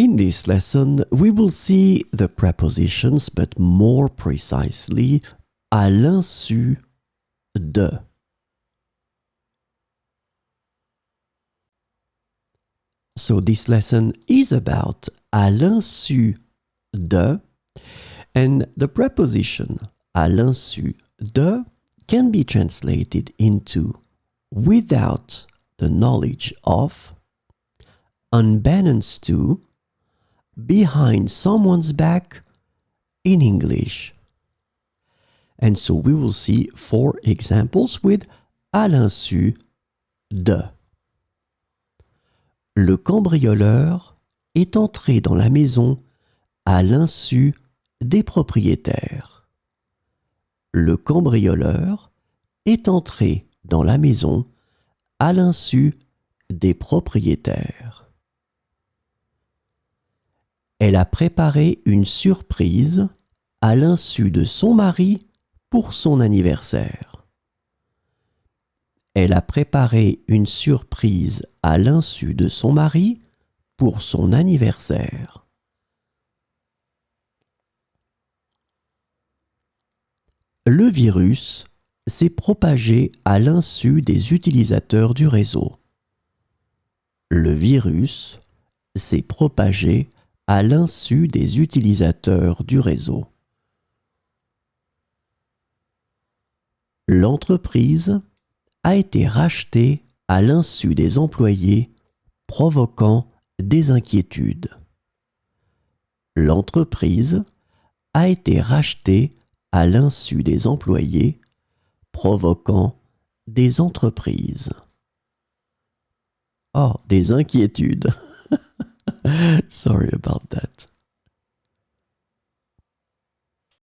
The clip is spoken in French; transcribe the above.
In this lesson, we will see the prepositions, but more precisely, à l'insu de. So this lesson is about à l'insu de, and the preposition à l'insu de can be translated into without the knowledge of, unbeknownst to, behind someone's back in English. And so we will see 4 examples with à l'insu de. Le cambrioleur est entré dans la maison à l'insu des propriétaires. Le cambrioleur est entré dans la maison à l'insu des propriétaires. Elle a préparé une surprise à l'insu de son mari pour son anniversaire. Elle a préparé une surprise à l'insu de son mari pour son anniversaire. Le virus s'est propagé à l'insu des utilisateurs du réseau. Le virus s'est propagé à l'insu des utilisateurs du réseau. L'entreprise a été rachetée à l'insu des employés, provoquant des inquiétudes. L'entreprise a été rachetée à l'insu des employés, provoquant des entreprises. Oh, des inquiétudes. Sorry about that.